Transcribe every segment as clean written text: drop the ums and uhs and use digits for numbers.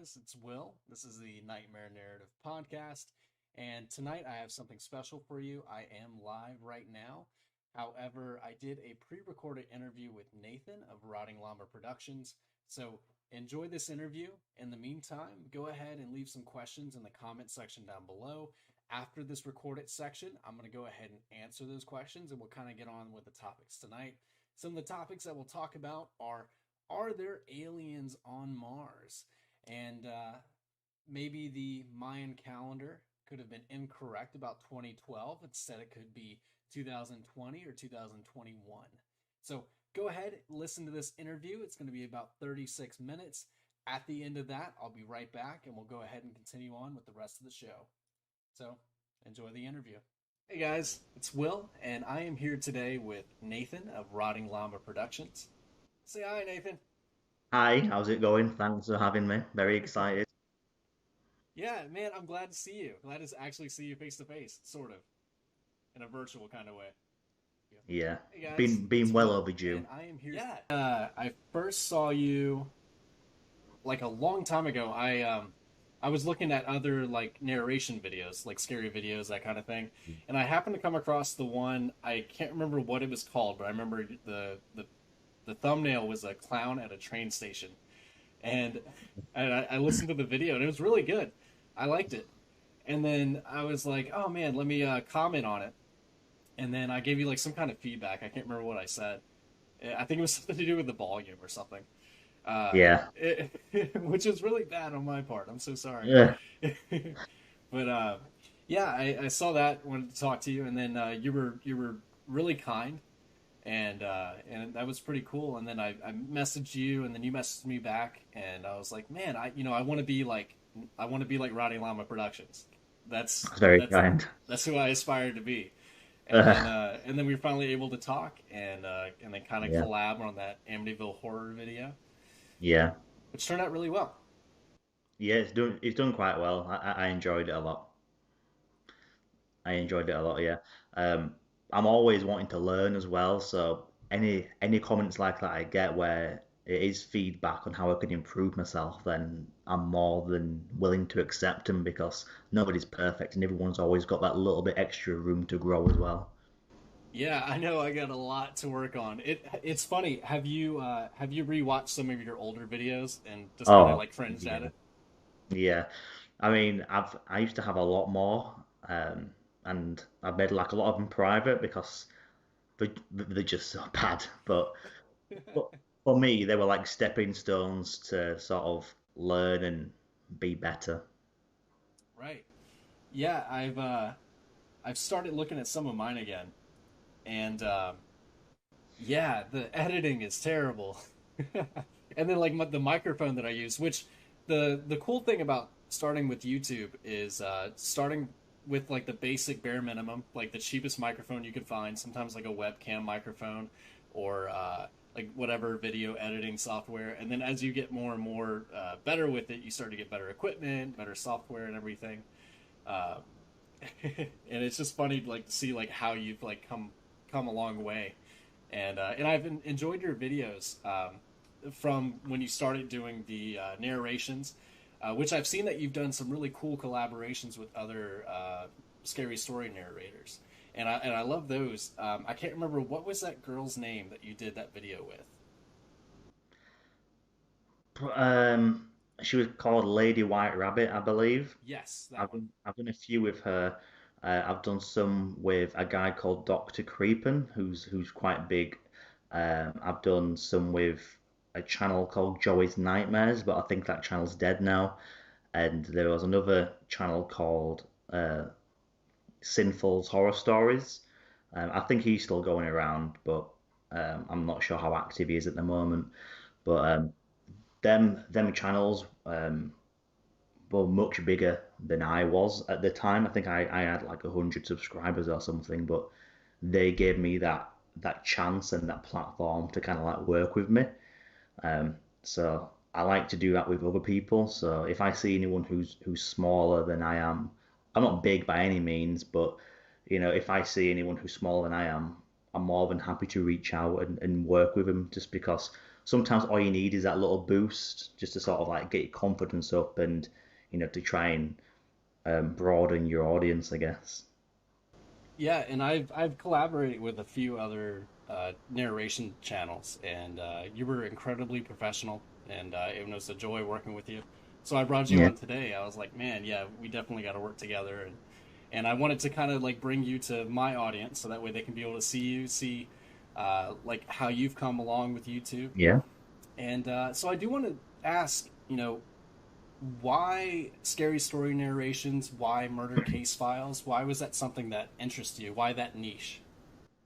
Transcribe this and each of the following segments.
guys. It's Will. This is the Nightmare Narrative Podcast. And tonight I have something special for you. I am live right now. However, I did a pre recorded interview with Nathan of Rotting Llama Productions. So enjoy this interview. In the meantime, go ahead and leave some questions in the comment section down below. After this recorded section, I'm going to go ahead and answer those questions and we'll kind of get on with the topics tonight. Some of the topics that we'll talk about are there aliens on Mars? And maybe the Mayan calendar could have been incorrect about 2012. Instead, it could be 2020 or 2021. So go ahead, listen to this interview. It's going to be about 36 minutes. At the end of that, I'll be right back and we'll go ahead and continue on with the rest of the show. So enjoy the interview. Hey guys, it's Will, and I am here today with Nathan of Rotting Llama Productions. Say hi, Nathan. Hi, how's it going? Thanks for having me. Very excited. Yeah, man, I'm glad to see you. Glad to actually see you face to face, sort of, in a virtual kind of way. Yeah. Yeah, Hey guys, been it's well Will, overdue. and I am here. Yeah, I first saw you like a long time ago. I was looking at other like narration videos, like scary videos, that kind of thing, and I happened to come across the one. I can't remember what it was called, but I remember the thumbnail was a clown at a train station, and I listened to the video and it was really good. I liked it, and then I was like, oh man, let me comment on it, and then I gave you like some kind of feedback. I can't remember what I said. I think it was something to do with the volume or something. Uh, Yeah, which is really bad on my part. I'm so sorry. yeah, But yeah, I saw that, wanted to talk to you, and then you were really kind, and that was pretty cool. And then I messaged you, and then you messaged me back, and I was like, man, I want to be like Rowdy Llama Productions. That's that's very that's kind. that's who I aspired to be. Uh, And then we were finally able to talk and then kind of yeah, collab on that Amityville horror video, yeah, which turned out really well. yeah. It's done quite well. I enjoyed it a lot. I enjoyed it a lot. Yeah. Um, I'm always wanting to learn as well. So any comments like that I get where it is feedback on how I can improve myself, then I'm more than willing to accept them because nobody's perfect and everyone's always got that little bit extra room to grow as well. Yeah, I know I got a lot to work on. It's funny. Have you rewatched some of your older videos and just kind of Oh, like cringed at yeah. it? Yeah. I mean, I used to have a lot more, and I've made like a lot of them private because they're just so bad. But for me, they were like stepping stones to sort of learn and be better. Right. Yeah, I've started looking at some of mine again, and yeah, the editing is terrible. And then like the microphone that I use, which the cool thing about starting with YouTube is starting with like the basic bare minimum, like the cheapest microphone you can find, sometimes like a webcam microphone or like whatever video editing software. And then as you get more and more better with it, you start to get better equipment, better software, and everything. Uh, and it's just funny like to see like how you've like come a long way, and I've enjoyed your videos from when you started doing the narrations, which I've seen that you've done some really cool collaborations with other scary story narrators, and I love those. I can't remember what was that girl's name that you did that video with. Um, she was called Lady White Rabbit, I believe. Yes, that I've one. done I've done a few with her. I've done some with a guy called Doctor Creepin, who's quite big. I've done some with a channel called Joey's Nightmares, but I think that channel's dead now. And there was another channel called Sinful's Horror Stories. I think he's still going around, but I'm not sure how active he is at the moment. But them channels were much bigger than I was at the time. I think I had like 100 subscribers or something, but they gave me that chance and that platform to kind of like work with me. So I like to do that with other people. So if I see anyone who's smaller than I am, I'm not big by any means, but if I see anyone who's smaller than I am, I'm more than happy to reach out and work with them just because sometimes all you need is that little boost just to sort of like get your confidence up and to try and broaden your audience, I guess. Yeah, and I've collaborated with a few other narration channels, and you were incredibly professional, and it was a joy working with you. So I brought you Yeah, on today. I was like, man, yeah, we definitely got to work together, and I wanted to kind of like bring you to my audience, so that way they can be able to see you, see like how you've come along with YouTube, yeah. and so I do want to ask, why scary story narrations? Why murder case files? Why was that something that interests you? Why that niche?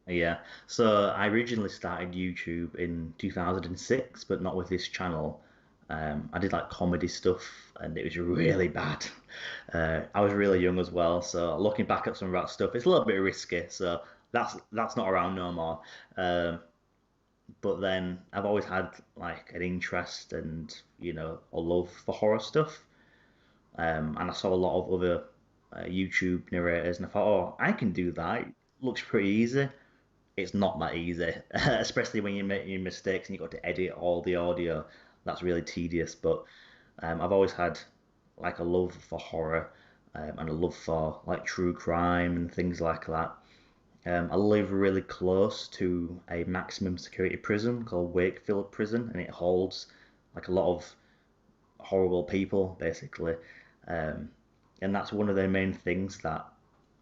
Yeah. So I originally started YouTube in 2006, but not with this channel. I did like comedy stuff, and it was really bad. I was really young as well, so looking back at some of that stuff, it's a little bit risky. So that's not around no more. Um, but then I've always had like an interest and a love for horror stuff. And I saw a lot of other YouTube narrators, and I thought, oh, I can do that. It looks pretty easy. It's not that easy, especially when you make your mistakes and you've got to edit all the audio. That's really tedious. But I've always had like a love for horror and a love for like true crime and things like that. I live really close to a maximum security prison called Wakefield Prison, and it holds like a lot of horrible people, basically. Um, and that's one of the main things that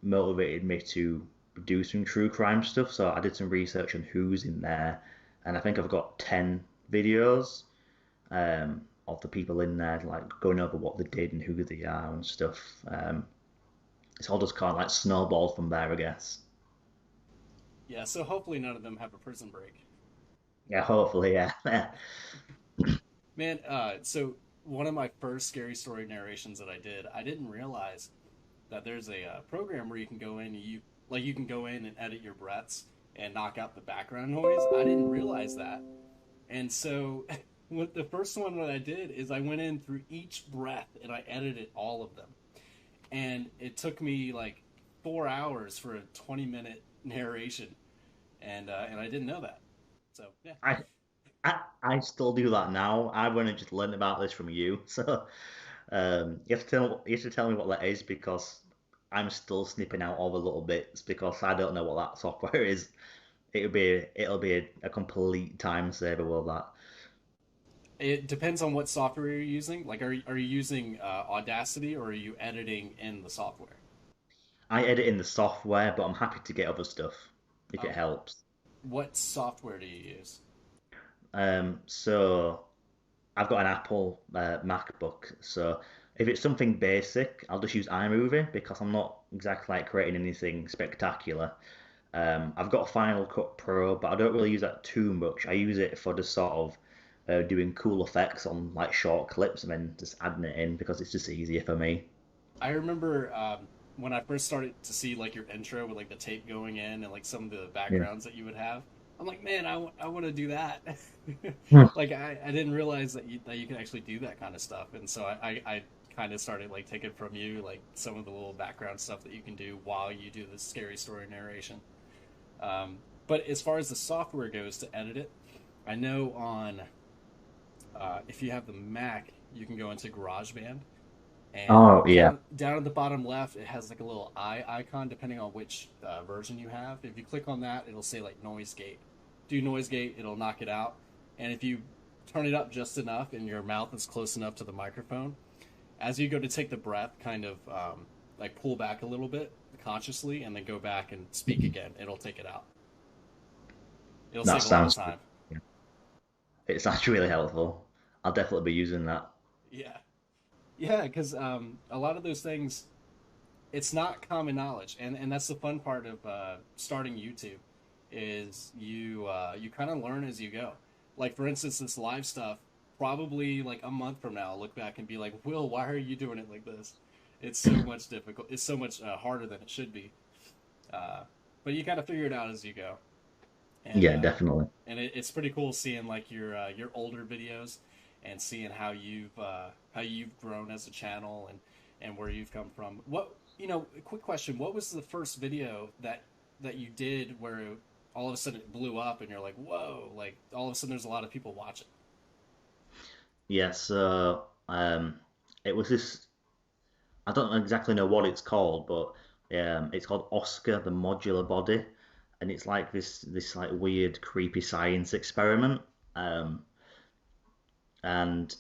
motivated me to do some true crime stuff. So I did some research on who's in there, and I think I've got 10 videos of the people in there, like going over what they did and who they are and stuff. It's all just kind of like snowballed from there, I guess. Yeah, so hopefully none of them have a prison break. Yeah, hopefully, yeah. Man, so one of my first scary story narrations that I didn't realize that there's a program where you can go in, you can go in and edit your breaths and knock out the background noise. I didn't realize that, and so what the first one that I did is I went in through each breath and I edited all of them, and it took me like 4 hours for a 20-minute narration, and I didn't know that. So yeah, I, I still do that now. I've only just learned about this from you, so you have to tell me what that is because I'm still snipping out all the little bits because I don't know what that software is. It'll be a complete time saver with that. it depends on what software you're using. Like, are you using Audacity, or are you editing in the software? I edit in the software, but I'm happy to get other stuff if it Okay. helps. What software do you use? So I've got an Apple MacBook, so if it's something basic, I'll just use iMovie because I'm not exactly like creating anything spectacular. I've got Final Cut Pro, but I don't really use that too much. I use it for just sort of doing cool effects on like short clips and then just adding it in because it's just easier for me. I remember when I first started to see like your intro with like the tape going in and like some of the Yeah. backgrounds that you would have. I'm like, man, I want to do that. Hmm. Like I didn't realize that you could actually do that kind of stuff, and so I kind of started like taking from you like some of the little background stuff that you can do while you do the scary story narration. But as far as the software goes to edit it, I know on if you have the Mac, you can go into GarageBand, and Oh yeah, down at the bottom left, it has like a little eye icon depending on which version you have. If you click on that, it'll say like noise gate. Do noise gate, it'll knock it out. And if you turn it up just enough and your mouth is close enough to the microphone, as you go to take the breath, kind of like pull back a little bit consciously, and then go back and speak again. It'll take it out. It'll that save a lot of sounds. time. It's actually really helpful. I'll definitely be using that. Yeah, yeah, because a lot of those things, it's not common knowledge, and that's the fun part of starting YouTube, is you kind of learn as you go. Like for instance, this live stuff. Probably like a month from now, I'll look back and be like, "Will, why are you doing it like this?" It's so much difficult. It's so much harder than it should be. Uh, but you kind of figure it out as you go, and Yeah, uh, definitely. and it's pretty cool seeing like your older videos and seeing how you've grown as a channel and where you've come from. What quick question: what was the first video that you did where all of a sudden it blew up, and you're like, whoa! Like all of a sudden there's a lot of people watching. Yeah, so it was this. I don't exactly know what it's called, but it's called Oscar the Modular Body, and it's like this like weird, creepy science experiment. Um, and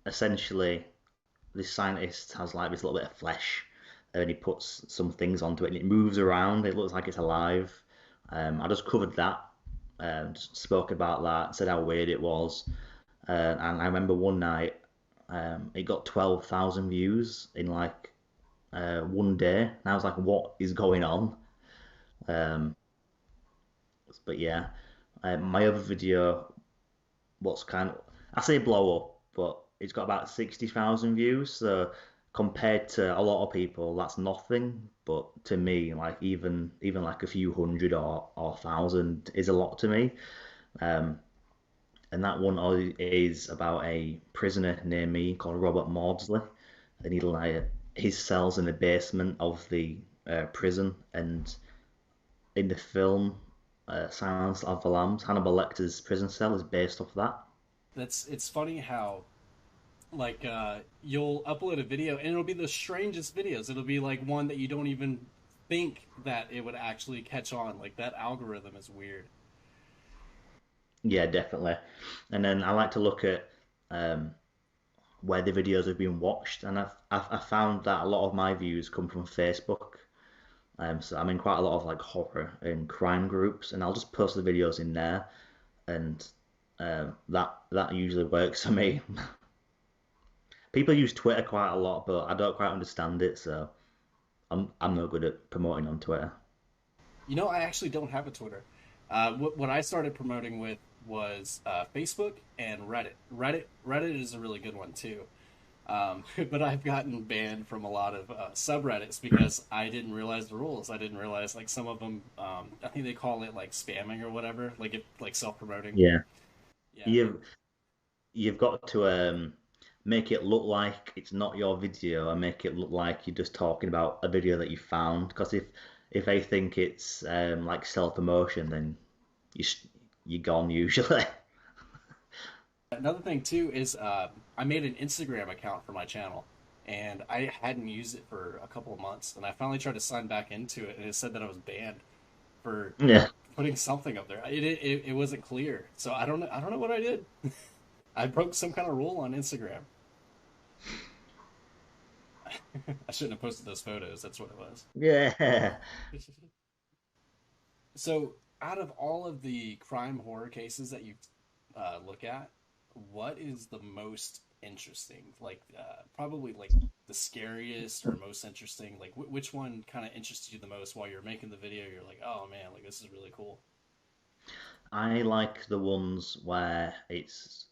essentially, this scientist has like this little bit of flesh, and he puts some things onto it, and it moves around. It looks like it's alive. I just covered that, and spoke about that, said how weird it was. And I remember one night, it got 12,000 views in like one day, and I was like, "What is going on?" Um, but yeah, my other video, what's kind of I say blow up, but it's got about 60,000 views. So compared to a lot of people, that's nothing. But to me, like even like a few hundred or thousand is a lot to me. Um, and that one is about a prisoner near me called Robert Maudsley, and he like his cells in the basement of the prison, and in the film Silence of the Lambs, Hannibal Lecter's prison cell is based off that. That's it's funny how like you'll upload a video and it'll be the strangest videos. It'll be like one that you don't even think that it would actually catch on. Like that algorithm is weird. Yeah, definitely. And then I like to look at um, where the videos have been watched, and I found that a lot of my views come from Facebook. So I'm in quite a lot of like horror and crime groups, and I'll just post the videos in there, and that usually works for me. People use Twitter quite a lot, but I don't quite understand it, so I'm no good at promoting on Twitter. You know, I actually don't have a Twitter. What I started promoting with was Facebook and Reddit. Reddit is a really good one too. But I've gotten banned from a lot of subreddits because I didn't realize the rules. I didn't realize like some of them. I think they call it like spamming or whatever, like if like self promoting. Yeah, Yeah, you've you've got to make it look like it's not your video and make it look like you're just talking about a video that you found. Because if they think it's like self promotion, then you you're gone usually. another thing too is I made an Instagram account for my channel, and I hadn't used it for a couple of months, and I finally tried to sign back into it, and it said that I was banned for Yeah, putting something up there. It wasn't clear, so I don't know what I did. I broke some kind of rule on Instagram. I shouldn't have posted those photos. That's what it was. yeah. So, out of all of the crime horror cases that you look at, what is the most interesting? Like, probably like the scariest or most interesting. Like, which one kind of interested you the most while you're making the video? You're like, oh man, like this is really cool. I like the ones where it's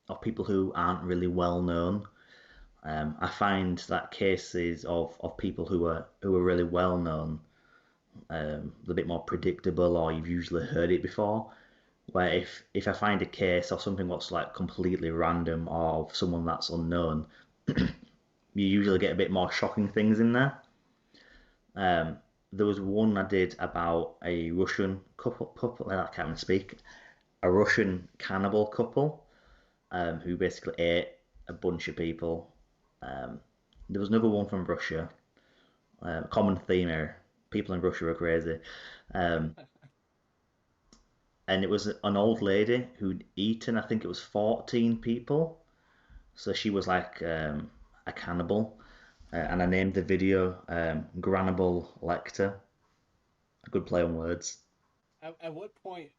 of people who aren't really well known. I find that cases of people who are really well known, a bit more predictable, or you've usually heard it before. Where if I find a case of something that's like completely random or of someone that's unknown, you usually get a bit more shocking things in there. Um, there was one I did about a Russian couple. I can't even speak. A Russian cannibal couple who basically ate a bunch of people. Um, there was another one from Russia. Common theme here. People in Russia are crazy. Um, and it was an old lady who'd eaten, I think it was 14 people. So she was like a cannibal. And I named the video Grannibal Lecter. A good play on words. At what point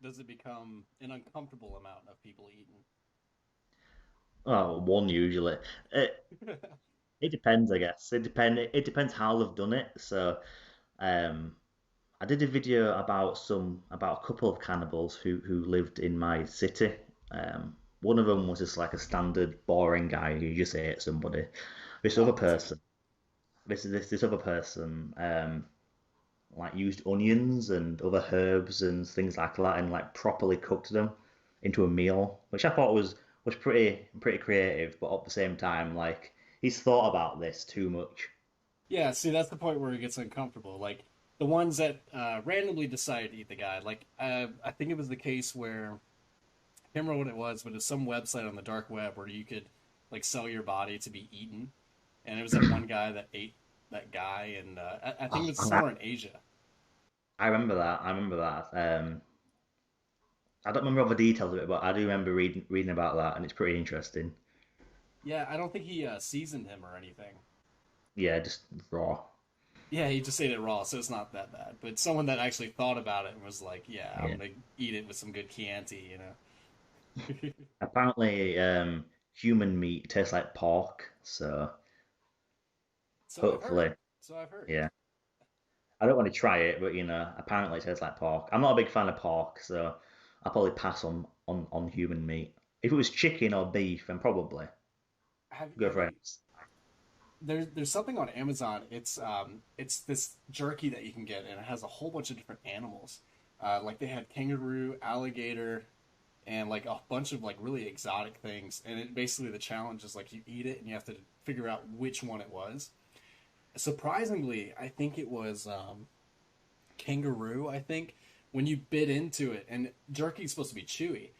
does it become an uncomfortable amount of people eating? Oh, one usually. It it depends, I guess. It depends how they've done it. So um, I did a video about a couple of cannibals who lived in my city. One of them was just like a standard boring guy who just ate somebody. This other Oh, that's me. person, this other person, like used onions and other herbs and things like that, and like properly cooked them into a meal, which I thought was pretty creative, but at the same time, like he's thought about this too much. Yeah, see, that's the point where it gets uncomfortable. Like, the ones that randomly decided to eat the guy. Like I think it was the case where I can't remember what it was, but it was some website on the dark web where you could like sell your body to be eaten, and it was that one guy that ate that guy, and I think it Oh, was somewhere in Asia. I remember that. I remember that. I don't remember all the details of it, but I do remember reading about that, and it's pretty interesting. Yeah, I don't think he seasoned him or anything. Yeah, just raw. Yeah, he just ate it raw, so it's not that bad. But someone that actually thought about it and was like, "Yeah, I'm Yeah. gonna eat it with some good Chianti," Apparently, human meat tastes like pork, so So I've heard. hopefully, So I've heard. yeah. I don't want to try it, but apparently it tastes like pork. I'm not a big fan of pork, so I'll probably pass on human meat. If it was chicken or beef, then probably go Have for you? it. There's something on Amazon. It's this jerky that you can get, and it has a whole bunch of different animals. Like they had kangaroo, alligator, and like a bunch of like really exotic things. And it basically the challenge is like you eat it and you have to figure out which one it was. Surprisingly, I think it was kangaroo. I think when you bit into it, and jerky's supposed to be chewy,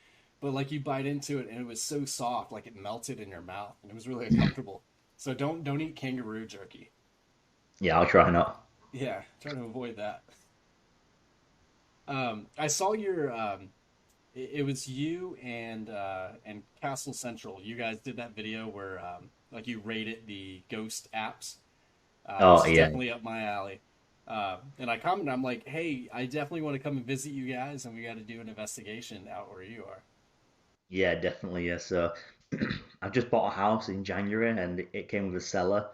but like you bite into it and it was so soft, like it melted in your mouth, and it was really uncomfortable. So don't eat kangaroo jerky. Yeah, I'll try not. Yeah, try to avoid that. I saw your it was you and Castle Central. You guys did that video where like you rated the ghost apps, Oh which is yeah, definitely up my alley. And I commented, I'm like, hey, I definitely want to come and visit you guys, and we got to do an investigation out where you are. yeah, definitely. Yeah. So I've just bought a house in January, and it came with a cellar.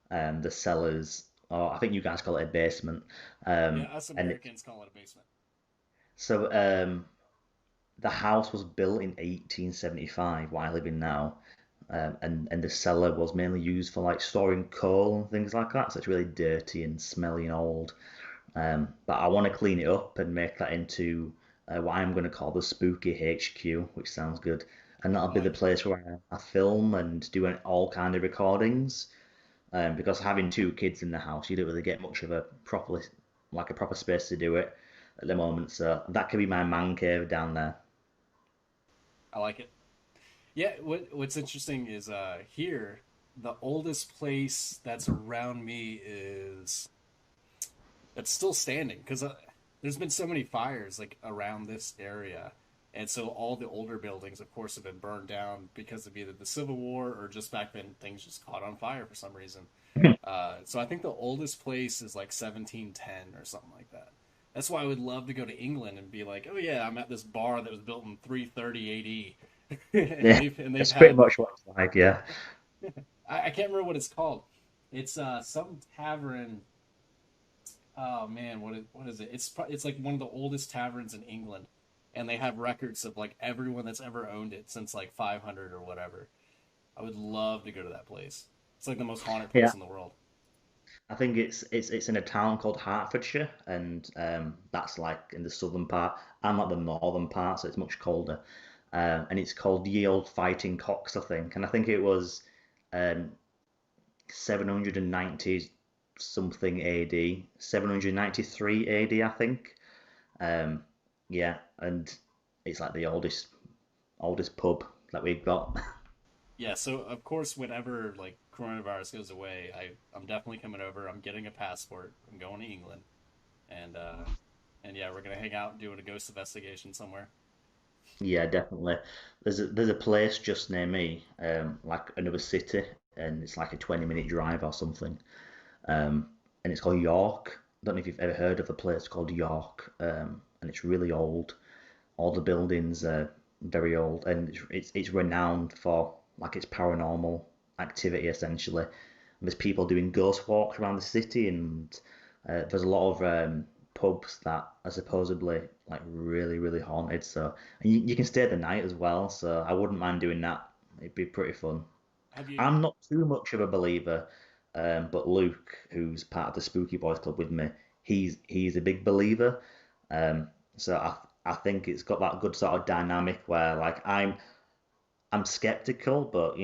The cellars, or I think you guys call it a basement. Yeah, us And it, Americans call it a basement. so the house was built in 1875, where I live in now, and the cellar was mainly used for like storing coal and things like that. So it's really dirty and smelly and old. But I want to clean it up and make that into what I'm going to call the Spooky HQ, which sounds good. And that'll I be the like it. place where I film and do all kind of recordings. Because having two kids in the house, you don't really get much of a proper space to do it at the moment. So that could be my man cave down there. I like it. Yeah, what's interesting is here the oldest place that's around me is that's still standing because there's been so many fires like around this area, and so all the older buildings, of course, have been burned down because of either the Civil War or just back then things just caught on fire for some reason. So I think the oldest place is like 1710 or something like that. That's why I would love to go to England and be like, oh yeah, I'm at this bar that was built in 330 AD, and Yeah, they've that's pretty had much what it's like. Yeah, I can't remember what it's called. It's some tavern. Oh man, what is it? It's like one of the oldest taverns in England, and they have records of like everyone that's ever owned it since like 500 or whatever. I would love to go to that place. It's like the most haunted yeah. place in the world. I think it's in a town called Hertfordshire, and that's like in the southern part. I'm at the northern part, so it's much colder. And it's called Ye Old Fighting Cocks, I think. And I think it was um, 790 something AD, 793 AD, I think. Um, yeah, and it's like the oldest pub that we've got. Yeah, so of course, whenever like coronavirus goes away, I'm definitely coming over. I'm getting a passport. I'm going to England, and yeah, we're gonna hang out doing a ghost investigation somewhere. Yeah, definitely. There's a place just near me, like another city, and it's like a 20-minute drive or something. And it's called York. I don't know if you've ever heard of a place called York, and it's really old. All the buildings are very old, and it's renowned for like its paranormal activity essentially. There's people doing ghost walks around the city, and there's a lot of pubs that are supposedly like really haunted. So and you can stay the night as well. So I wouldn't mind doing that. It'd be pretty fun. Have you? I'm not too much of a believer, but Luke, who's part of the Spooky Boys Club with me, he's a big believer. So I think it's got that good sort of dynamic where like I'm skeptical, but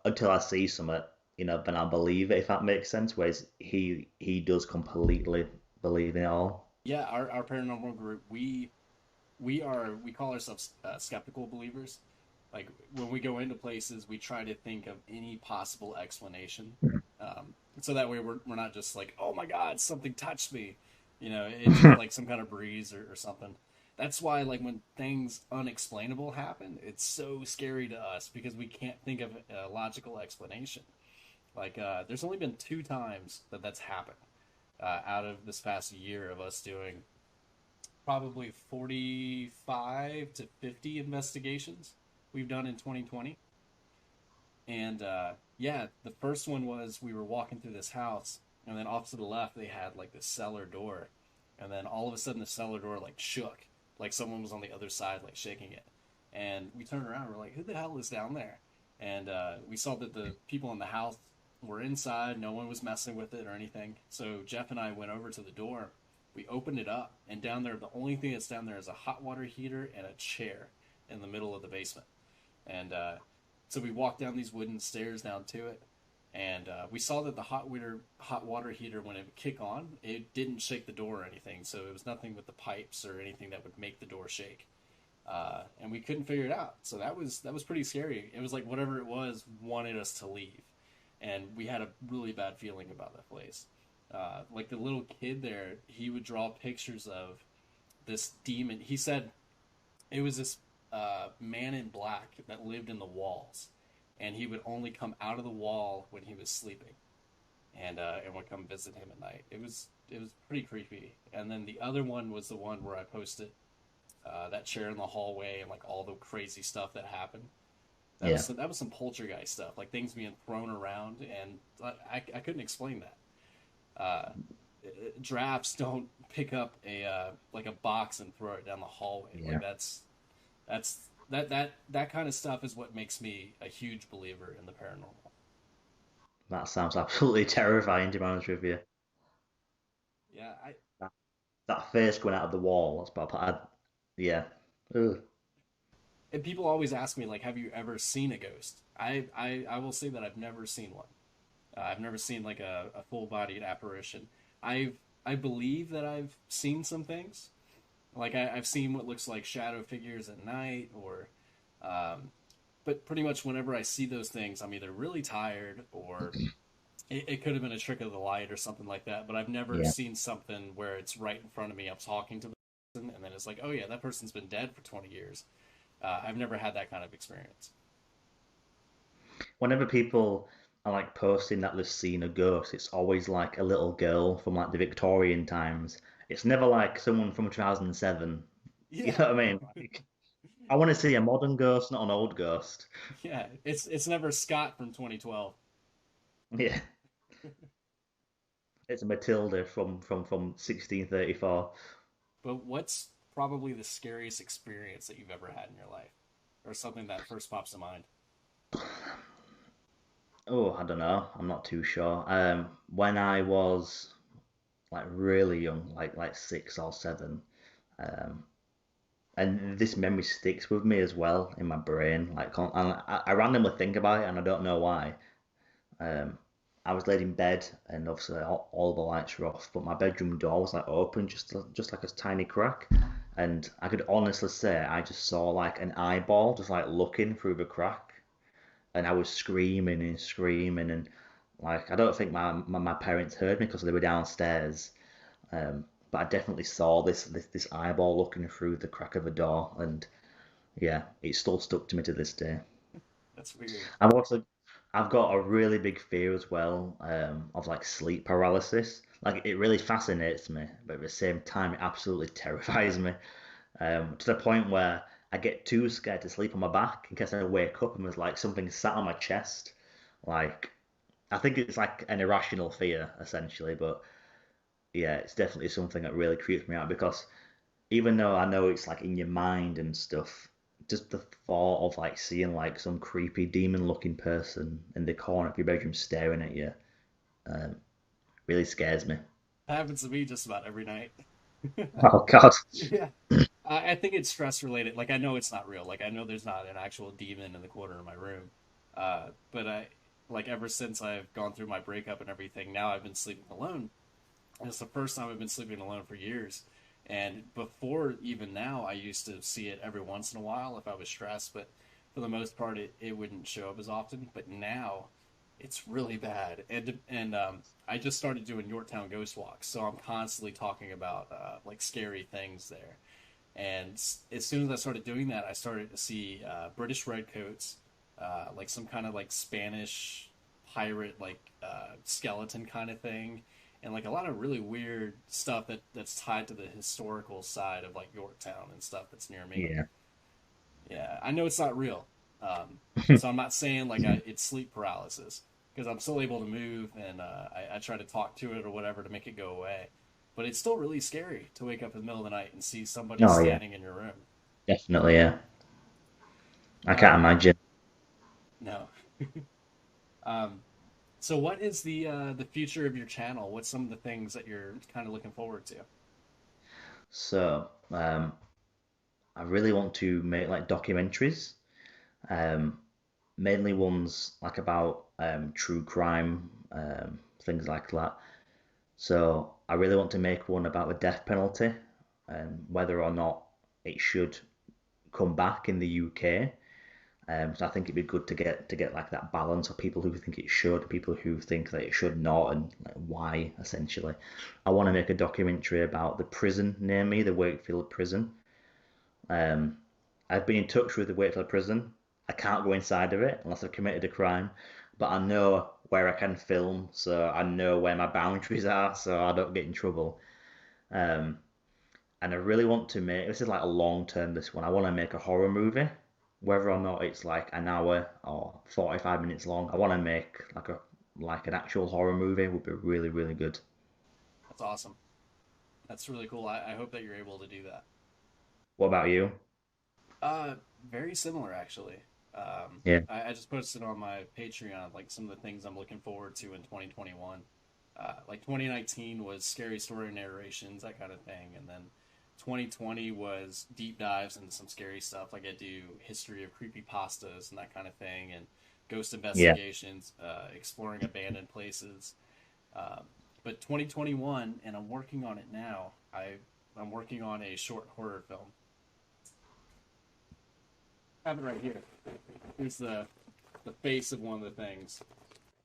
until I see something, then I'll believe it if that makes sense. Whereas he does completely believe in it all. Yeah, our paranormal group, we call ourselves skeptical believers. Like when we go into places, we try to think of any possible explanation, so that way we're not just like, oh my god, something touched me, it's just like some kind of breeze or something. That's why like when things unexplainable happen, it's so scary to us because we can't think of a logical explanation. Like there's only been two times that's happened out of this past year of us doing probably 45 to 50 investigations we've done in 2020. And yeah, the first one was we were walking through this house, and then off to the left, they had like this cellar door. And then all of a sudden, the cellar door like shook, like someone was on the other side, like shaking it. And we turned around, we're like, who the hell is down there? And we saw that the people in the house were inside, no one was messing with it or anything. So Jeff and I went over to the door, we opened it up, and down there, the only thing that's down there is a hot water heater and a chair in the middle of the basement. And so we walked down these wooden stairs down to it, and we saw that the hot water heater, when it would kick on, it didn't shake the door or anything. So it was nothing with the pipes or anything that would make the door shake. And we couldn't figure it out. So that was pretty scary. It was like whatever it was wanted us to leave, and we had a really bad feeling about that place. Like the little kid there, he would draw pictures of this demon. He said it was this man in black that lived in the walls, and he would only come out of the wall when he was sleeping, and would come visit him at night. It was pretty creepy. And then the other one was the one where I posted that chair in the hallway and like all the crazy stuff that happened. Yeah. That was some poltergeist stuff, like things being thrown around, and I couldn't explain that. Uh, Drafts don't pick up a like a box and throw it down the hallway. Yeah. Like that's that kind of stuff is what makes me a huge believer in the paranormal. That sounds absolutely terrifying, to be honest with you. Yeah, I That, that face going out of the wall, yeah. Ugh. and people always ask me like, have you ever seen a ghost? I will say that I've never seen one. I've never seen like a full bodied apparition. I believe that I've seen some things. Like I've seen what looks like shadow figures at night, or but pretty much whenever I see those things, I'm either really tired or it could have been a trick of the light or something like that. But I've never Yeah. seen something where it's right in front of me. I'm talking to the person, and then it's like, oh yeah, that person's been dead for 20 years. I've never had that kind of experience. Whenever people are like posting that they've seen a ghost, it's always like a little girl from like the Victorian times. It's never like someone from 2007. You Yeah, know what I mean? Like, I want to see a modern ghost, not an old ghost. yeah. It's never Scott from 2012. Yeah, it's a Matilda from 1634. But what's probably the scariest experience that you've ever had in your life, or something that first pops to mind? Oh, I don't know. I'm not too sure. When I was like really young, like 6 or 7, um, and this memory sticks with me as well in my brain. And I randomly think about it, and I don't know why. Um, I was laid in bed, and obviously all the lights were off, but my bedroom door was like open, just like a tiny crack, and I could honestly say I just saw like an eyeball just like looking through the crack, and I was screaming and screaming, and like I don't think my parents heard me because they were downstairs, but I definitely saw this eyeball looking through the crack of the door, and yeah, it's still stuck to me to this day. That's weird. I've also I've got a really big fear as well, of like sleep paralysis. Like it really fascinates me, but at the same time it absolutely terrifies me. To the point where I get too scared to sleep on my back in case I wake up and there's like something sat on my chest. Like I think it's like an irrational fear essentially, but yeah, it's definitely something that really creeps me out because even though I know it's like in your mind and stuff, just the thought of like seeing like some creepy demon looking person in the corner of your bedroom staring at you um, really scares me. That happens to me just about every night. Oh God. Yeah. I think it's stress related. Like I know it's not real. Like I know there's not an actual demon in the corner of my room. But I like ever since I've gone through my breakup and everything, now I've been sleeping alone. And it's the first time I've been sleeping alone for years. And before even now, I used to see it every once in a while if I was stressed, but for the most part, it wouldn't show up as often. But now, it's really bad. And I just started doing Yorktown ghost walks, so I'm constantly talking about like scary things there. And as soon as I started doing that, I started to see British redcoats, like some kind of like Spanish pirate, like skeleton kind of thing, and like a lot of really weird stuff that's tied to the historical side of like Yorktown and stuff that's near me. Yeah. Yeah, I know it's not real, so I'm not saying like it's sleep paralysis because I'm still able to move and I try to talk to it or whatever to make it go away. But it's still really scary to wake up in the middle of the night and see somebody Oh yeah, standing in your room. definitely. Yeah, I can't Um, imagine. no. um, so what is the future of your channel? What's some of the things that you're kind of looking forward to? So, I really want to make like documentaries, um, mainly ones like about true crime, things like that. So, I really want to make one about the death penalty, whether or not it should come back in the UK. So I think it'd be good to get like that balance of people who think it should, people who think that it should not, and like why essentially. I want to make a documentary about the prison near me, the Wakefield prison. Um, I've been in touch with the Wakefield prison. I can't go inside of it unless I've committed a crime, but I know where I can film, so I know where my boundaries are, so I don't get in trouble. Um, and I really want to make this is like a long term. This one, I want to make a horror movie, whether or not it's like an hour or 45 minutes long. I want to make like an actual horror movie would be really really good. That's awesome. That's really cool. I hope that you're able to do that. What about you? Uh, Very similar actually. Yeah, I just posted on my Patreon like some of the things I'm looking forward to in 2021. Like 2019 was scary story narrations, that kind of thing, and then 2020 was deep dives into some scary stuff. Like I do history of creepy pastas and that kind of thing, and ghost yeah. investigations, exploring abandoned places. Um, but 2021, and I'm working on it now. I'm working on a short horror film. I have it right here. Here's the face of one of the things.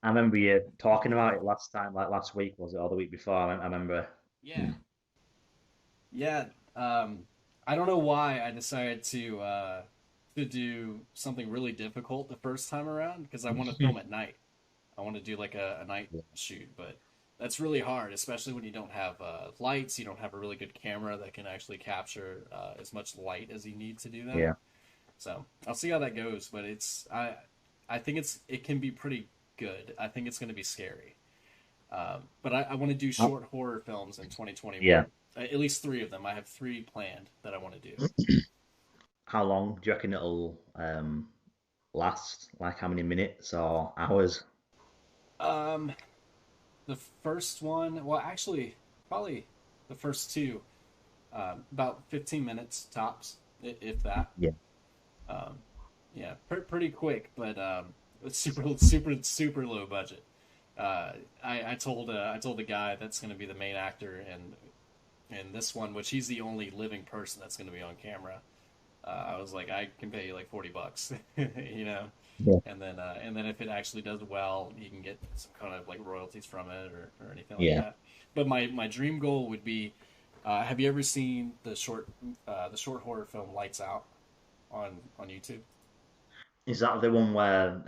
I remember you talking about it last time, like last week was it, or the week before? I remember. Yeah, yeah. Um, I don't know why I decided to do something really difficult the first time around because I want to film at night. I want to do like a night shoot, but that's really hard, especially when you don't have lights. You don't have a really good camera that can actually capture as much light as you need to do that. Yeah. So I'll see how that goes, but I think it can be pretty good. I think it's going to be scary. But I want to do Oh, short horror films in 2021. yeah. At least three of them. I have three planned that I want to do. How long do you reckon it'll last? Like how many minutes or hours? Um, the first one, well, actually, probably the first two, about 15 minutes tops, if that. Yeah. Um, yeah, pretty quick, but it's super low budget. I told the guy that's going to be the main actor in this one, which he's the only living person that's going to be on camera. I was like, I can pay you like $40, you know, Yeah. and then if it actually does well, you can get some kind of like royalties from it or anything like Yeah. that. But my dream goal would be, have you ever seen the short horror film Lights Out on YouTube? Is that the one where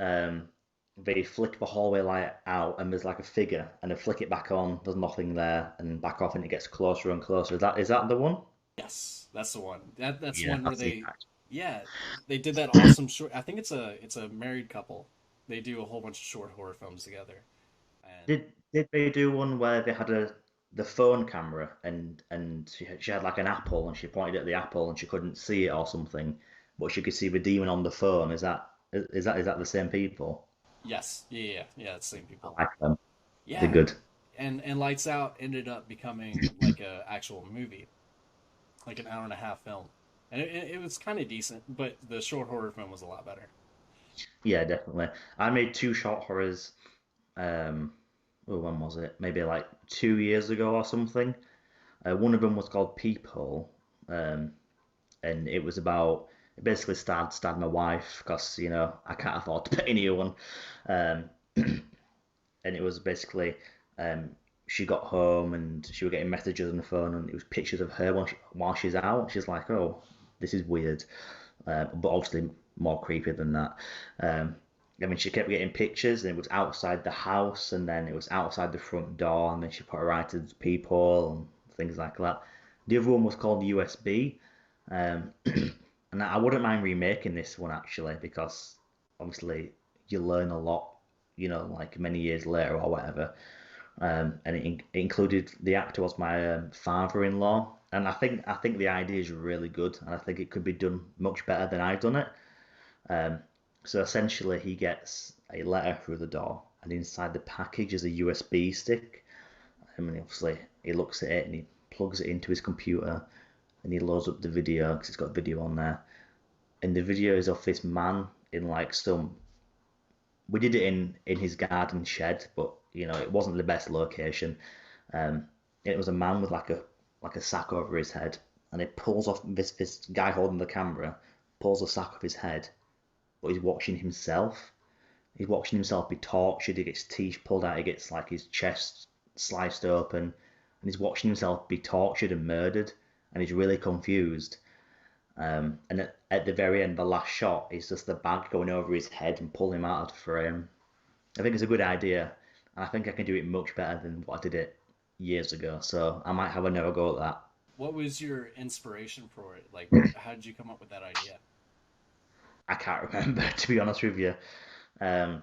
they flick the hallway light out and there's like a figure and they flick it back on, there's nothing there, and back off and it gets closer and closer. Is that the one? Yes, that's the one. That's the Yeah, one where I've seen they, that. yeah, they did that awesome short. I think it's a married couple. They do a whole bunch of short horror films together, and Did they do one where they had the phone camera and she had like an apple and she pointed at the apple and she couldn't see it or something, but she could see the demon on the phone. Is that the same people? yes, yeah, it's the same I people. like them. They're Yeah, good. and Lights Out ended up becoming like a actual movie, like an hour and a half film, and it was kind of decent, but the short horror film was a lot better. Yeah, definitely. I made two short horrors. Um, oh, when was it? Maybe like 2 years ago or something. One of them was called Peephole, um, and it was about it basically starred my wife because I can't afford to pay a new one, um, and it was basically um, she got home and she was getting messages on the phone and it was pictures of her while she's out. She's like, oh, this is weird, but obviously more creepy than that. Um, I mean, she kept getting pictures, and it was outside the house, and then it was outside the front door, and then she put her right to the people and things like that. The other one was called USB, um, and I wouldn't mind remaking this one actually because obviously you learn a lot, like many years later or whatever. And it included the actor was my father-in-law, and I think the idea is really good, and I think it could be done much better than I've done it. Um, so essentially, he gets a letter through the door, and inside the package is a USB stick. I mean, obviously, he looks at it and he plugs it into his computer, and he loads up the video because it's got video on there. And the video is of this man in like some. We did it in his garden shed, but it wasn't the best location. Um, it was a man with like a sack over his head, and he pulls off this guy holding the camera, pulls the sack off his head, but he's watching himself. He's watching himself be tortured. He gets teeth pulled out. He gets like his chest sliced open, and he's watching himself be tortured and murdered, and he's really confused. And at the very end, the last shot is just the bag going over his head and pulling him out of the frame. I think it's a good idea, and I think I can do it much better than what I did it years ago. So I might have another go at What was your inspiration for it? Like, that. how did you come up with that idea? I can't remember, to be honest with you. Um,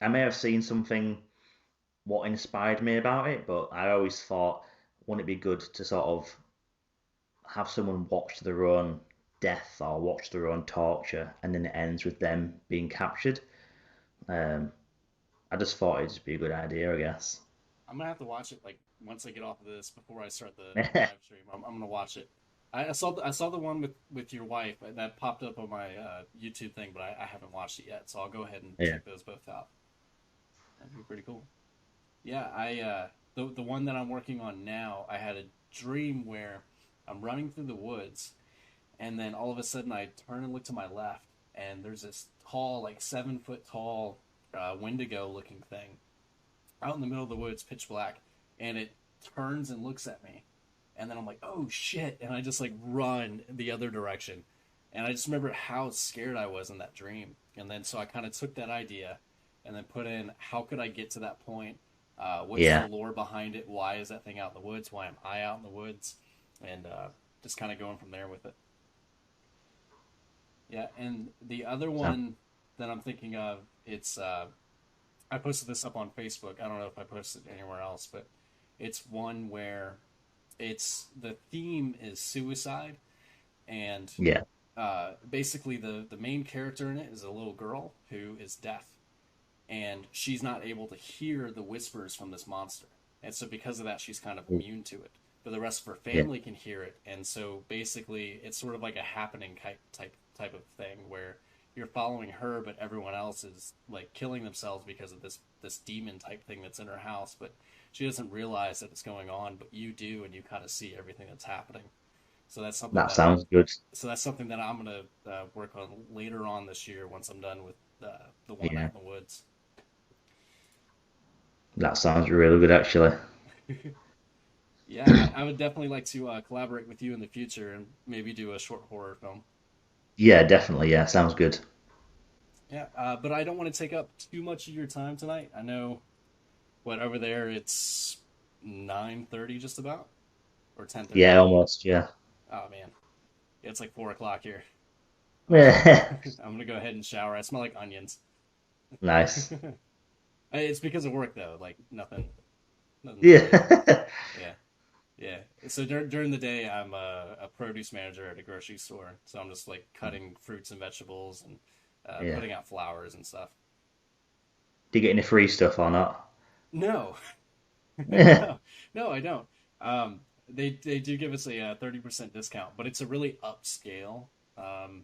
I may have seen something what inspired me about it, but I always thought, wouldn't it be good to sort of have someone watch their own death or watch their own torture, and then it ends with them being captured? Um, I just thought it'd just be a good idea, I guess. I'm gonna have to watch it like once I get off of this before I start the live stream. I'm gonna watch it. I saw the one with your wife that popped up on my YouTube thing, but I haven't watched it yet. So I'll go ahead and Yeah, check those both out. That'd be pretty cool. Yeah, the one that I'm working on now, I had a dream where I'm running through the woods, and then all of a sudden I turn and look to my left, and there's this tall, like 7 foot tall, Wendigo looking thing out in the middle of the woods, pitch black, and it turns and looks at me, and then I'm like, oh shit, and I just like run the other direction, and I just remember how scared I was in that dream, and then so I kind of took that idea, and then put in how could I get to that point, what's the yeah, lore behind it, why is that thing out in the woods, why am I out in the woods, and just kind of going from there with it. Yeah, and the other so, one that I'm thinking of, it's I posted this up on Facebook. I don't know if I posted it anywhere else, but it's one where it's the theme is suicide, and yeah, basically the main character in it is a little girl who is deaf, and she's not able to hear the whispers from this monster, and so because of that, she's kind of immune to it. But the rest of her yeah, family can hear it, and so basically, it's sort of like a happening type of thing where you're following her, but everyone else is like killing themselves because of this demon type thing that's in her house. But she doesn't realize that it's going on, but you do, and you kind of see everything that's happening. So that's something that that I'm sounds good. gonna work on later on this year once I'm done with the one Yeah, out in the woods. that sounds really good actually. Yeah, I would definitely like to collaborate with you in the future and maybe do a short horror film. Yeah, definitely. Yeah, sounds good. Yeah, but I don't want to take up too much of your time tonight. I know what over there it's 9:30 just about or 10:30. Yeah, almost. Yeah. Oh man, yeah, it's like 4 o'clock here. Yeah. I'm gonna go ahead and shower. I smell like onions. Nice. It's because of work though. Like nothing really. Yeah. Yeah, yeah. So during the day, I'm a produce manager at a grocery store. So I'm just like cutting fruits and vegetables and Yeah. putting out flowers and stuff. Do you get any free stuff or not? No, Yeah. no, no, I don't. They do give us a 30% discount, but it's a really upscale um,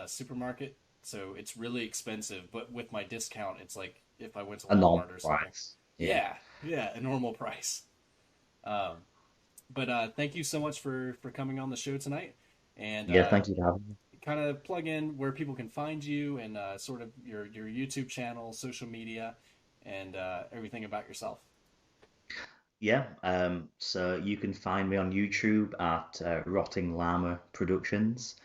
supermarket, so it's really expensive. But with my discount, it's like if I went to A normal Walmart or something. price. Yeah. Yeah, yeah, a normal price. Um, but thank you so much for coming on the show tonight, and Yeah, thank you for having me. kind of plug in where people can find you and sort of your YouTube channel, social media, and everything about yourself. Yeah, so you can find me on YouTube at Rotting Llama Productions.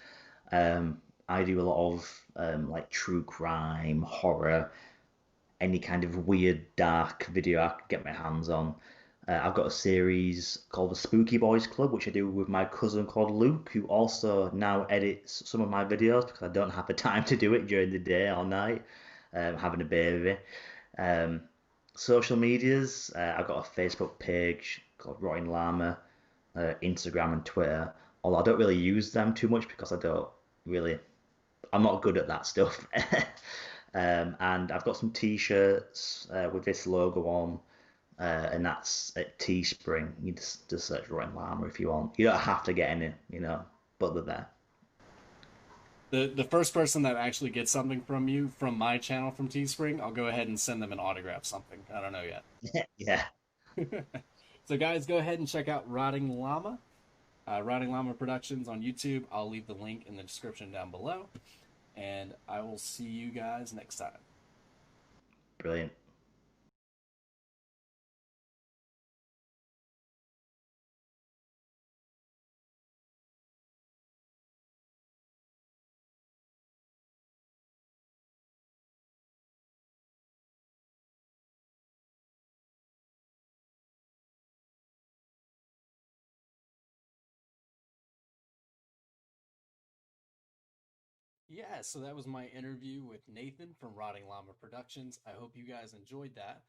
Um, I do a lot of like true crime, horror, any kind of weird, dark video I can get my hands on. I've got a series called the Spooky Boys Club, which I do with my cousin called Luke, who also now edits some of my videos because I don't have the time to do it during the day or night, having a baby. Um, Social medias, I've got a Facebook page called Rotting Llama, Instagram and Twitter. Although I don't really use them too much because I don't really, I'm not good at that stuff. And I've got some T-shirts with this logo on, and that's at Teespring. You just search Rotting Llama if you want. You don't have to get any, but they're there. The first person that actually gets something from you from my channel from Teespring, I'll go ahead and send them an autograph something. I don't know Yeah, yet. So guys, go ahead and check out Rotting Llama Productions on YouTube. I'll leave the link in the description down below, and I will see you guys next time. brilliant. Yeah, so that was my interview with Nathan from Rotting Llama Productions. I hope you guys enjoyed that.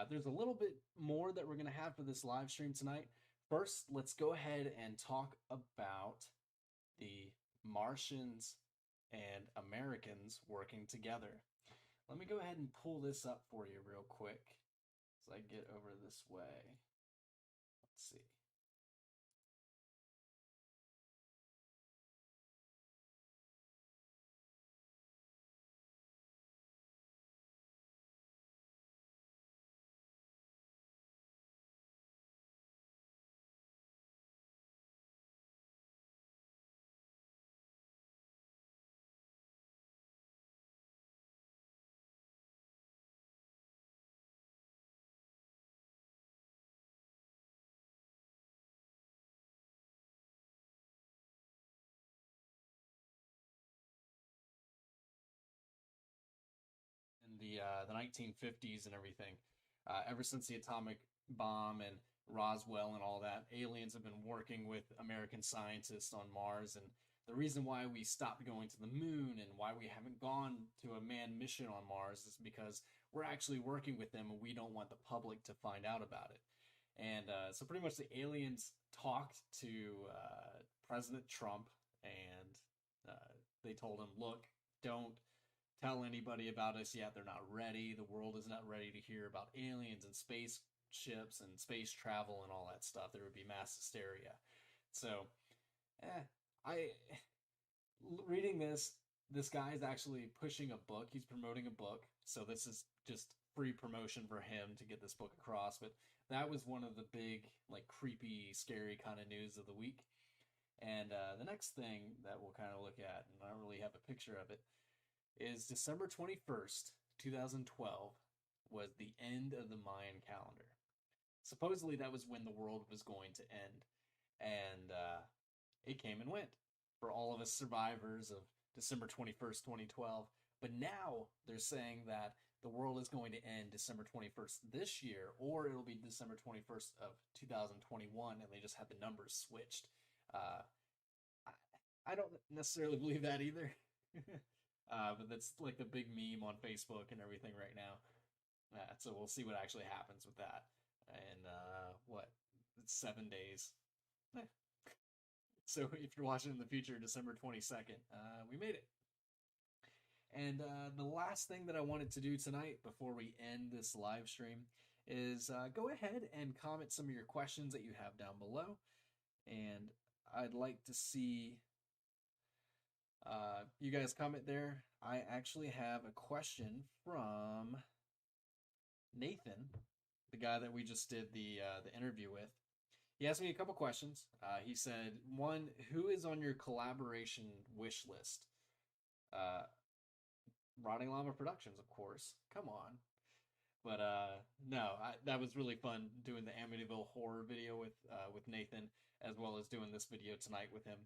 There's a little bit more that we're going to have for this live stream tonight. First, let's go ahead and talk about the Martians and Americans working together. Let me go ahead and pull this up for you real quick as I get over this way. Let's see. In the 1950s and everything. Ever since the atomic bomb and Roswell and all that, aliens have been working with American scientists on Mars. And the reason why we stopped going to the moon and why we haven't gone to a manned mission on Mars is because we're actually working with them and we don't want the public to find out about it. And so, pretty much, the aliens talked to President Trump and they told him, look, don't tell anybody about us yet. They're not ready. The world is not ready to hear about aliens and spaceships and space travel and all that stuff. There would be mass hysteria. So, I reading this guy is actually pushing a book. He's promoting a book. So this is just free promotion for him to get this book across. But that was one of the big, like, creepy, scary kind of news of the week. And the next thing that we'll kind of look at, and I don't really have a picture of it, is December 21st, 2012, was the end of the Mayan calendar. Supposedly, that was when the world was going to end. And it came and went for all of us survivors of December 21st, 2012. But now they're saying that the world is going to end December 21st this year, or it'll be December 21st of 2021, and they just had the numbers switched. Uh, I don't necessarily believe that either. But that's like the big meme on Facebook and everything right now. So we'll see what actually happens with that. And what? It's 7 days. Eh. So if you're watching in the future, December 22nd, we made it. And the last thing that I wanted to do tonight before we end this live stream is go ahead and comment some of your questions that you have down below. And I'd like to see you guys comment there. I actually have a question from Nathan. the guy that we just did the interview with. He asked me a couple questions. He said, one, who is on your collaboration wish list? Uh, Rotting Llama Productions, of course. Come on. But no, that was really fun doing the Amityville horror video with Nathan, as well as doing this video tonight with him.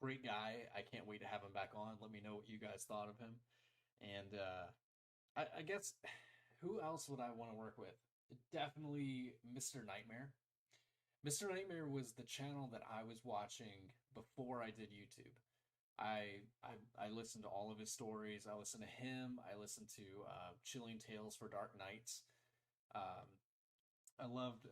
Great guy. I can't wait to have him back on. Let me know what you guys thought of him. And I guess who else would I want to work with? Definitely Mr. Nightmare. Mr. Nightmare was the channel that I was watching before I did YouTube. I listened to all of his stories. I listened to him. I listened to Chilling Tales for Dark Nights. Um, I loved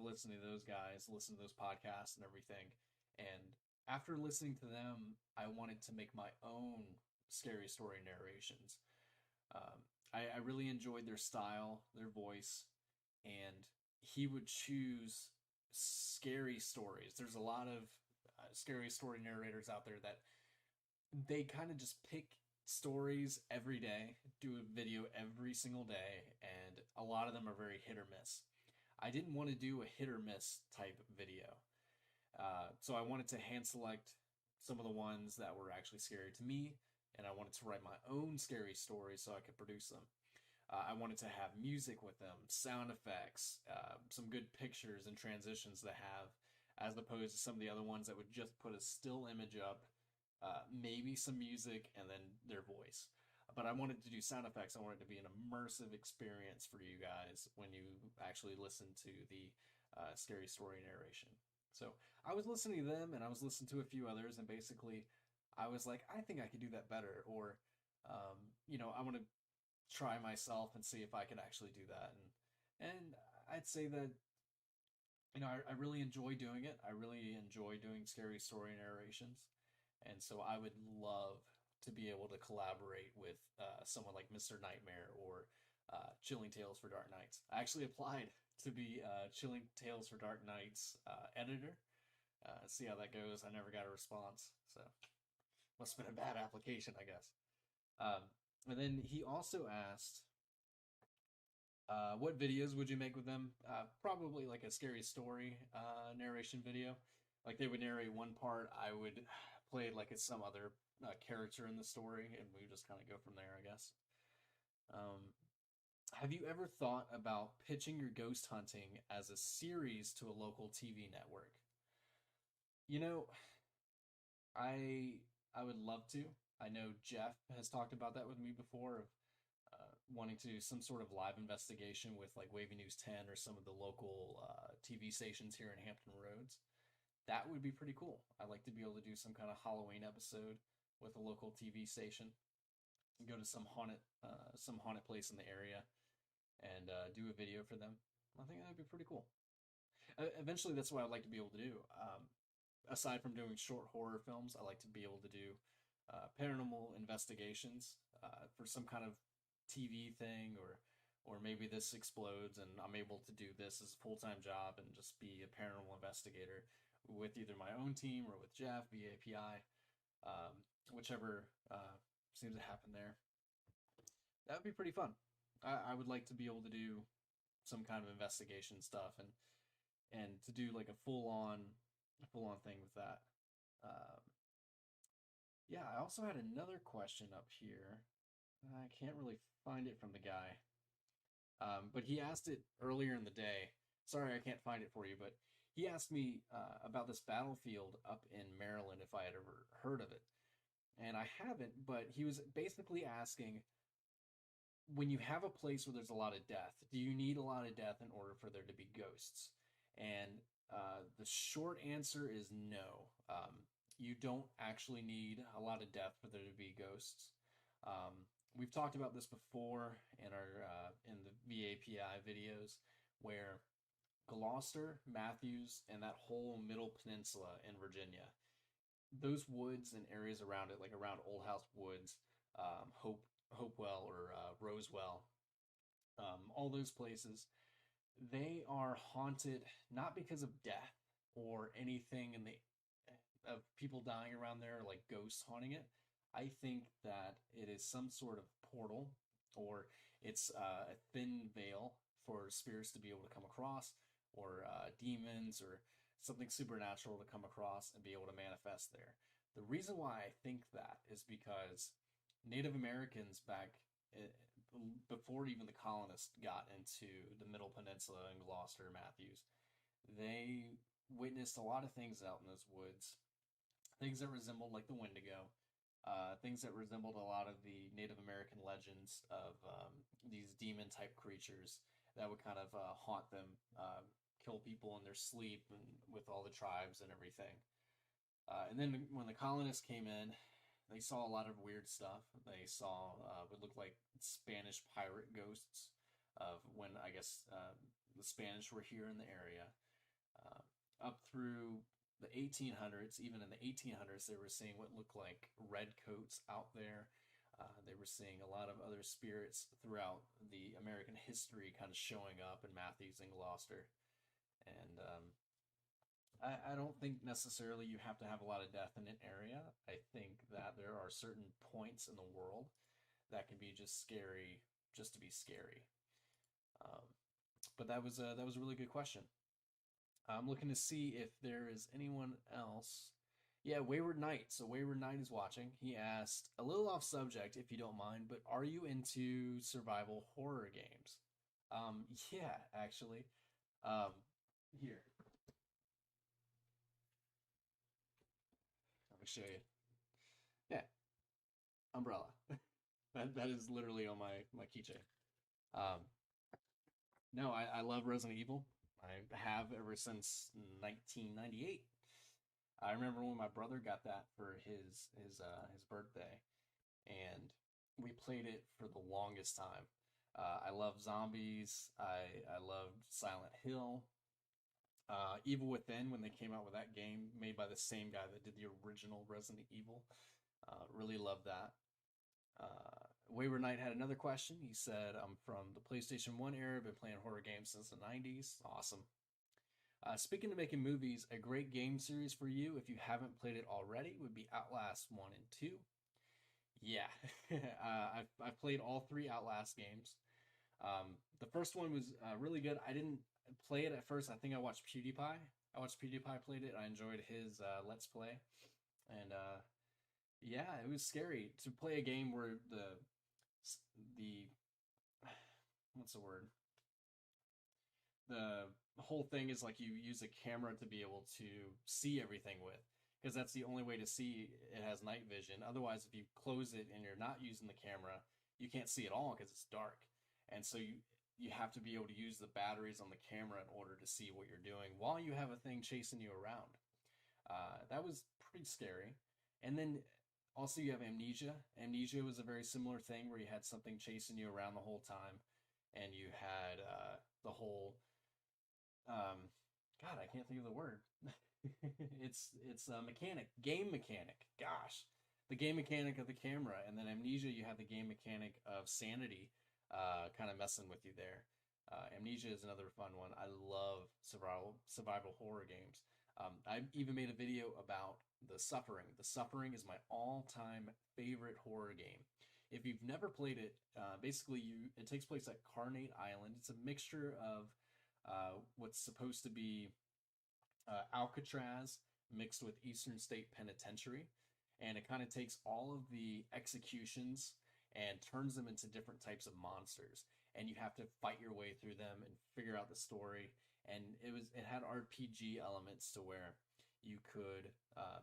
listening to those guys, listen to those podcasts and everything. And after listening to them, I wanted to make my own scary story narrations. I really enjoyed their style, their voice, and he would choose scary stories. There's a lot of scary story narrators out there that they kind of just pick stories every day, do a video every single day, and a lot of them are very hit or miss. I didn't want to do a hit or miss type video. So I wanted to hand select some of the ones that were actually scary to me, and I wanted to write my own scary stories so I could produce them. I wanted to have music with them, sound effects, some good pictures and transitions to have, as opposed to some of the other ones that would just put a still image up, maybe some music, and then their voice. But I wanted to do sound effects. I wanted it to be an immersive experience for you guys when you actually listen to the scary story narration. So I was listening to them, and I was listening to a few others, and basically, I was like, I think I could do that better, or I want to try myself and see if I could actually do that. And I'd say that I really enjoy doing it. I really enjoy doing scary story narrations, and so I would love to be able to collaborate with someone like Mr. Nightmare or Chilling Tales for Dark Nights. I actually applied to be Chilling Tales for Dark Nights editor. See how that goes. I never got a response, so must have been a bad application, I guess. Um, and then he also asked, what videos would you make with them? Probably like a scary story narration video. Like they would narrate one part, I would play like it's some other character in the story, and we would just kind of go from there, I guess. Um, have you ever thought about pitching your ghost hunting as a series to a local TV network? You know, I I would love to. I know Jeff has talked about that with me before of wanting to do some sort of live investigation with like Wavy News 10 or some of the local TV stations here in Hampton Roads. That would be pretty cool. I'd like to be able to do some kind of Halloween episode with a local TV station and go to some haunted place in the area and do a video for them. I think that'd be pretty cool. Eventually, that's what I'd like to be able to do. Aside from doing short horror films, I like to be able to do paranormal investigations for some kind of TV thing, or maybe this explodes and I'm able to do this as a full time job and just be a paranormal investigator with either my own team or with Jeff via API, whichever seems to happen there. That would be pretty fun. I would like to be able to do some kind of investigation stuff and to do like a full on thing with that. Um, yeah, I also had another question up here. I can't really find it from the guy, but he asked it earlier in the day. Sorry, I can't find it for you, but he asked me about this battlefield up in Maryland if I had ever heard of it, and I haven't. But he was basically asking, when you have a place where there's a lot of death, do you need a lot of death in order for there to be ghosts? And the short answer is no. You don't actually need a lot of death for there to be ghosts. We've talked about this before in our in the VAPI videos, where Gloucester, Matthews, and that whole Middle Peninsula in Virginia, those woods and areas around it, like around Old House Woods, Hopewell or Rosewell, all those places, they are haunted not because of death or anything in the of people dying around there like ghosts haunting it. I think that it is some sort of portal, or it's a thin veil for spirits to be able to come across, or demons, or something supernatural to come across and be able to manifest there. The reason why I think that is because Native Americans back before even the colonists got into the Middle Peninsula and Gloucester, Matthews, they witnessed a lot of things out in those woods, things that resembled like the Wendigo, things that resembled a lot of the Native American legends of these demon type creatures that would kind of haunt them, kill people in their sleep, and with all the tribes and everything. And then when the colonists came in, they saw a lot of weird stuff. They saw what looked like Spanish pirate ghosts of when, I guess, the Spanish were here in the area. Up through the 1800s, even in the 1800s, they were seeing what looked like red coats out there. They were seeing a lot of other spirits throughout the American history kind of showing up in Matthews and Gloucester. And I don't think necessarily you have to have a lot of death in an area. I think that there are certain points in the world that can be just scary, just to be scary. Um, but that was a really good question. I'm looking to see if there is anyone else. Yeah, Wayward Knight. So Wayward Knight is watching. He asked, a little off subject, if you don't mind, but are you into survival horror games? Yeah, actually. Um, Here, let me show you. Yeah, umbrella. That is literally on my keychain. Um, no, I love Resident Evil. I have ever since 1998. I remember when my brother got that for his birthday, and we played it for the longest time. I love zombies. I loved Silent Hill. Evil Within, when they came out with that game, made by the same guy that did the original Resident Evil. Really loved that. Wayward Knight had another question. He said, I'm from the PlayStation 1 era, been playing horror games since the 90s. Awesome. Speaking of making movies, a great game series for you, if you haven't played it already, would be Outlast 1 and 2. Yeah, I've played all three Outlast games. The first one was really good. I didn't play it at first. I think I watched PewDiePie. I watched PewDiePie played it. I enjoyed his Let's Play. And yeah, it was scary to play a game where the what's the word? The whole thing is like you use a camera to be able to see everything with, because that's the only way to see. It has night vision. Otherwise, if you close it and you're not using the camera, you can't see at all because it's dark. And so you have to be able to use the batteries on the camera in order to see what you're doing while you have a thing chasing you around. That was pretty scary. And then also you have Amnesia. Amnesia was a very similar thing where you had something chasing you around the whole time, and you had the whole God, I can't think of the word. It's a mechanic, game mechanic. Gosh, the game mechanic of the camera, and then Amnesia, you have the game mechanic of sanity, kind of messing with you there. Amnesia is another fun one. I love survival horror games. I even made a video about The Suffering. The Suffering is my all-time favorite horror game. If you've never played it, basically it takes place at Carnate Island. It's a mixture of what's supposed to be Alcatraz mixed with Eastern State Penitentiary, and it kind of takes all of the executions and turns them into different types of monsters, and you have to fight your way through them and figure out the story. And it had RPG elements to where you could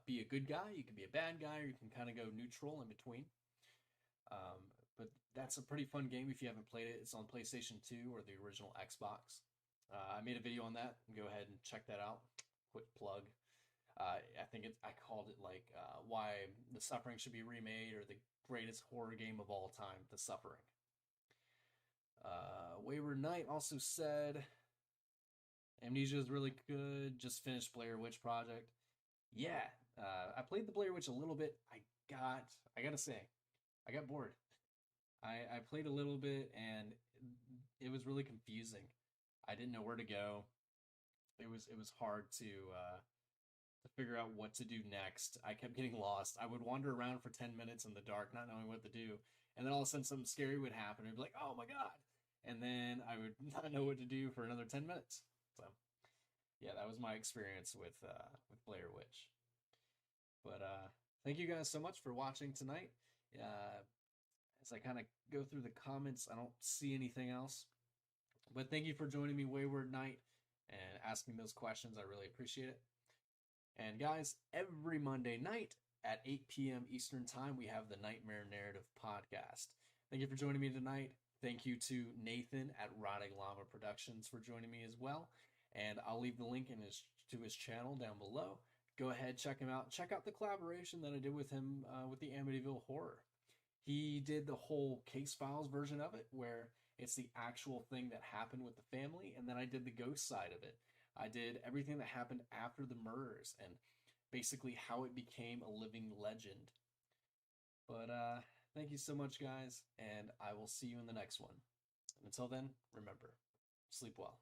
be a good guy, you could be a bad guy, or you can kind of go neutral in between. But that's a pretty fun game if you haven't played it. It's on PlayStation 2 or the original Xbox. I made a video on that. Go ahead and check that out. Quick plug. I think I called it like why The Suffering should be remade, or the greatest horror game of all time, The Suffering. Wayward Knight also said Amnesia is really good. Just finished Blair Witch Project. Yeah, I played the Blair Witch a little bit. I gotta say, I got bored. I played a little bit and it was really confusing. I didn't know where to go. It was hard to figure out what to do next. I kept getting lost. I would wander around for 10 minutes in the dark, not knowing what to do, and then all of a sudden something scary would happen. I'd be like, "Oh my god!" and then I would not know what to do for another 10 minutes. So, yeah, that was my experience with Blair Witch. But thank you guys so much for watching tonight. Uh, as I kind of go through the comments, I don't see anything else. But thank you for joining me, Wayward Knight, and asking those questions. I really appreciate it. And guys, every Monday night at 8 p.m. Eastern Time, we have the Nightmare Narrative podcast. Thank you for joining me tonight. Thank you to Nathan at Rotting Llama Productions for joining me as well. And I'll leave the link to his channel down below. Go ahead, check him out. Check out the collaboration that I did with him with the Amityville Horror. He did the whole case files version of it, where it's the actual thing that happened with the family, and then I did the ghost side of it. I did everything that happened after the murders and basically how it became a living legend. But thank you so much, guys, and I will see you in the next one. And until then, remember, sleep well.